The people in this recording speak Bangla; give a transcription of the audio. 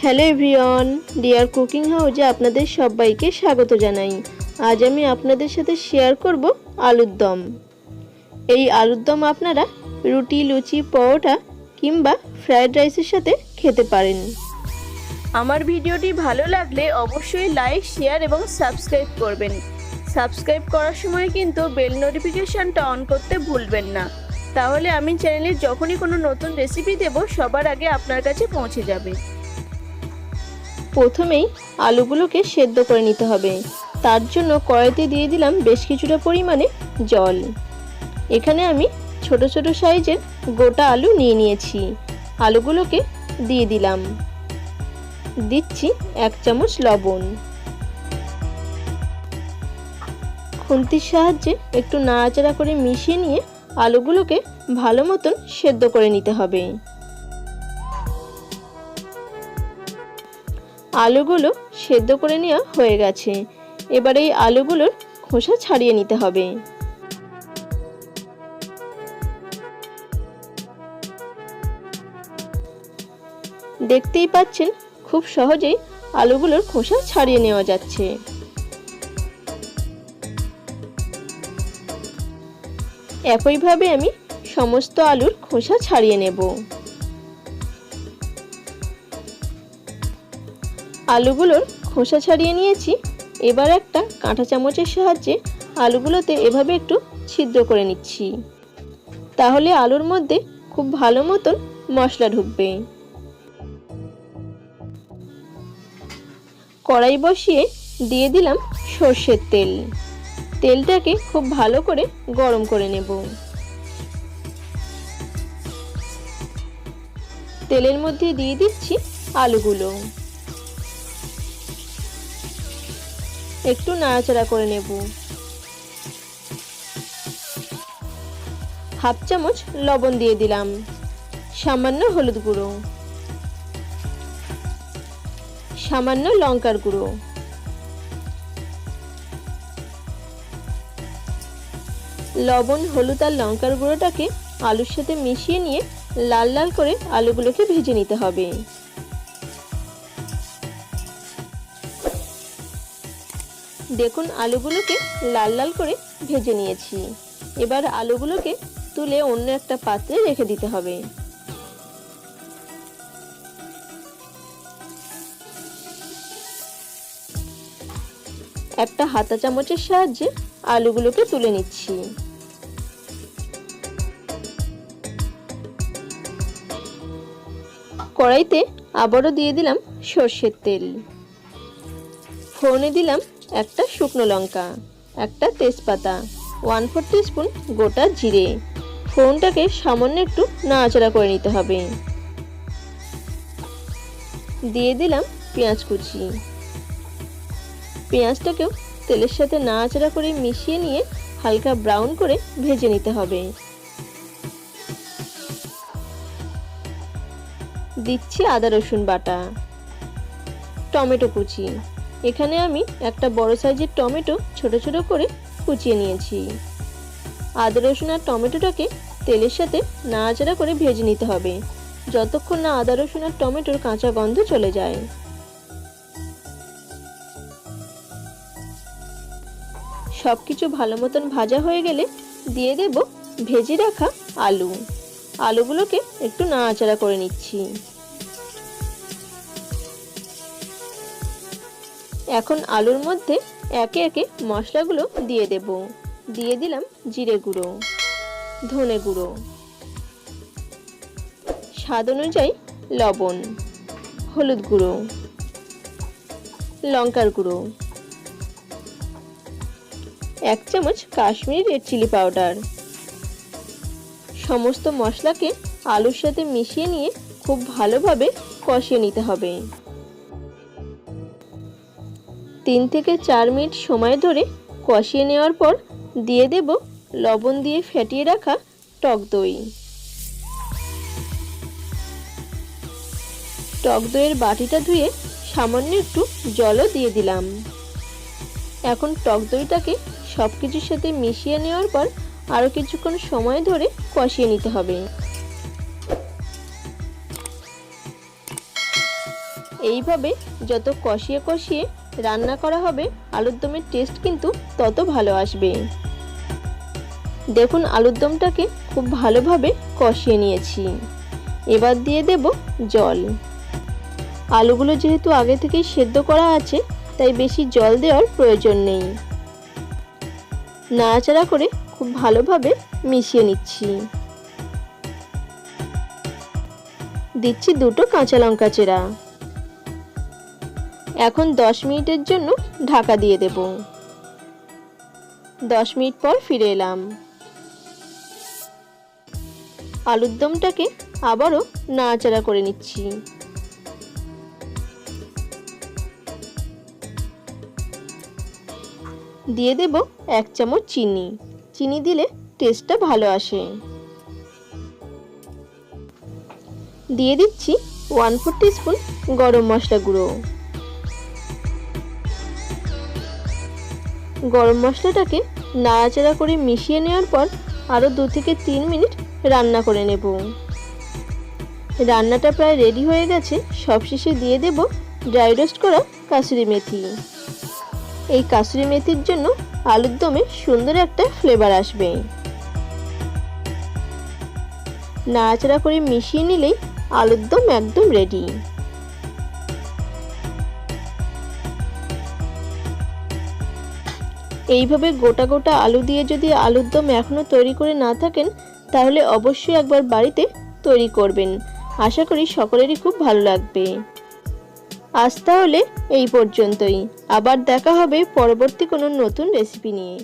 হ্যালো এভরিওয়ান, ডিয়ার কুকিং হাউজে আপনাদের সবাইকে স্বাগত জানাই। আজ আমি আপনাদের সাথে শেয়ার করব আলুর দম। এই আলুর দম আপনারা রুটি, লুচি, পরোটা কিংবা ফ্রায়েড রাইসের সাথে খেতে পারেন। আমার ভিডিওটি ভালো লাগলে অবশ্যই লাইক, শেয়ার এবং সাবস্ক্রাইব করবেন। সাবস্ক্রাইব করার সময় কিন্তু বেল নোটিফিকেশনটা অন করতে ভুলবেন না, তাহলে আমি চ্যানেলে যখনই কোনো নতুন রেসিপি দেব সবার আগে আপনার কাছে পৌঁছে যাবে। প্রথমেই আলুগুলোকে সেদ্ধ করে নিতে হবে। তার জন্য কড়াইতে দিয়ে দিলাম বেশ কিছুটা পরিমাণে জল। এখানে আমি ছোট ছোট সাইজের গোটা আলু নিয়ে নিয়েছি। আলুগুলোকে দিয়ে দিলাম। দিচ্ছি 1 চামচ লবণ। খুন্তির সাহায্যে একটু নাড়াচাড়া করে মিশিয়ে নিয়ে আলুগুলোকে ভালো মতন সেদ্ধ করে নিতে হবে। আলুগুলো সেদ্ধ করে নেওয়া হয়ে গেছে। এবার এই আলুগুলোর খোসা ছাড়িয়ে নিতে হবে। দেখতেই পাচ্ছেন খুব সহজেই আলুগুলোর খোসা ছাড়িয়ে নেওয়া যাচ্ছে। একইভাবে আমি সমস্ত আলুর খোসা ছাড়িয়ে নেব। আলুগুলোর খোসা ছাড়িয়ে নিয়েছি। এবার একটা কাঁটা চামচের সাহায্যে আলুগুলোতে এভাবে একটু ছিদ্র করে নিচ্ছি, তাহলে আলুর মধ্যে খুব ভালো মতন মশলা ঢুকবে। কড়াই বসিয়ে দিয়ে দিলাম সর্ষের তেল। তেলটাকে খুব ভালো করে গরম করে নেব। তেলের মধ্যে দিয়ে দিচ্ছি আলুগুলো। একটু নাড়াচাড়া করে নেব। 1/2 চামচ লবণ দিয়ে দিলাম। সামান্য হলুদ গুঁড়ো, সামান্য লঙ্কার গুঁড়ো, লবণ, হলুদ আর লঙ্কার গুঁড়োটাকে আলুর সাথে মিশিয়ে নিয়ে লাল লাল করে আলুগুলোকে ভেজে নিতে হবে। দেখুন আলুগুলোকে লাল লাল করে ভেজে নিয়েছি। এবার আলুগুলোকে তুলে অন্য একটা পাত্রে রেখে দিতে হবে। একটা হাতা চামচের সাহায্যে আলুগুলোকে তুলে নিচ্ছি। কড়াইতে আবারও দিয়ে দিলাম সর্ষের তেল। ফোড়নে দিলাম একটা শুকনো লঙ্কা, একটা তেজপাতা, 1/4 টিস্পুন গোটা জিরে। ফোড়নটাকে সামান্য একটু নাড়াচাড়া করে নিতে হবে। দিয়ে দিলাম পেঁয়াজ কুচি। পেঁয়াজটাকেও তেলের সাথে নাড়াচাড়া করে মিশিয়ে নিয়ে হালকা ব্রাউন করে ভেজে নিতে হবে। দিচ্ছি আদা রসুন বাটা, টমেটো কুচি। এখানে আমি একটা বড় সাইজের টমেটো ছোট ছোট করে কুচিয়ে নিয়েছি। আদা রসুন আর টমেটোটাকে তেলের সাথে নাড়াচাড়া করে ভেজে নিতে হবে, যতক্ষণ না আদা রসুন আর টমেটোর কাঁচা গন্ধ চলে যায়। সবকিছু ভালো মতন ভাজা হয়ে গেলে দিয়ে দেব ভেজে রাখা আলু। আলুগুলোকে একটু নাড়াচাড়া করে নিচ্ছি। এখন আলুর মধ্যে একে একে মশলাগুলো দিয়ে দেব। দিয়ে দিলাম জিরে গুঁড়ো, ধনে গুঁড়ো, স্বাদ অনুযায়ী লবণ, হলুদ গুঁড়ো, লঙ্কার গুঁড়ো, 1 চামচ কাশ্মীরি রেড চিলি পাউডার। সমস্ত মশলাকে আলুর সাথে মিশিয়ে নিয়ে খুব ভালোভাবে কষিয়ে নিতে হবে। 3 থেকে 4 মিনিট সময় ধরে কষিয়ে নেওয়ার পর দিয়ে দেব লবণ দিয়ে ফেটিয়ে রাখা টক দই। টক দইয়ের বাটিটা ধুয়ে সামান্য একটু জলও দিয়ে দিলাম। এখন টক দইটাকে সবকিছুর সাথে মিশিয়ে নেওয়ার পর আরও কিছুক্ষণ সময় ধরে কষিয়ে নিতে হবে। এইভাবে যত কষিয়ে কষিয়ে রান্না করা হবে আলুর দমের টেস্ট কিন্তু তত ভালো আসবে। দেখুন আলুর দমটাকে খুব ভালোভাবে কষিয়ে নিয়েছি। এবার দিয়ে দেব জল। আলুগুলো যেহেতু আগে থেকেই সেদ্ধ করা আছে তাই বেশি জল দেওয়ার প্রয়োজন নেই। নাড়াচাড়া করে খুব ভালোভাবে মিশিয়ে নিচ্ছি। দিচ্ছি দুটো কাঁচা লঙ্কা চেরা। এখন 10 মিনিটের জন্য ঢাকা দিয়ে দেব। 10 মিনিট পর ফিরে এলাম। আলুর দমটাকে আবারও নাড়াচাড়া করে নিচ্ছি। দিয়ে দেব 1 চামচ চিনি। চিনি দিলে টেস্টটা ভালো আসে। দিয়ে দিচ্ছি 1/4 টিস্পুন গরম মশলা গুঁড়ো। গরম মশলাটাকে নাড়াচাড়া করে মিশিয়ে নেওয়ার পর আরও 2 থেকে 3 মিনিট রান্না করে নেব। রান্নাটা প্রায় রেডি হয়ে গেছে। সবশেষে দিয়ে দেব ড্রাই রোস্ট করা কাসুরি মেথি। এই কাসুরি মেথির জন্য আলুর দমে সুন্দর একটা ফ্লেভার আসবে। নাড়াচাড়া করে মিশিয়ে নিলেই আলুর দম একদম রেডি। এইভাবে গোটা গোটা আলু দিয়ে যদি আলুর দম এখনো তৈরি করে না থাকেন তাহলে অবশ্যই একবার বাড়িতে তৈরি করবেন। আশা করি সকলেরই খুব ভালো লাগবে। আজ তাহলে এই পর্যন্তই। আবার দেখা হবে পরবর্তী কোনো নতুন রেসিপি নিয়ে।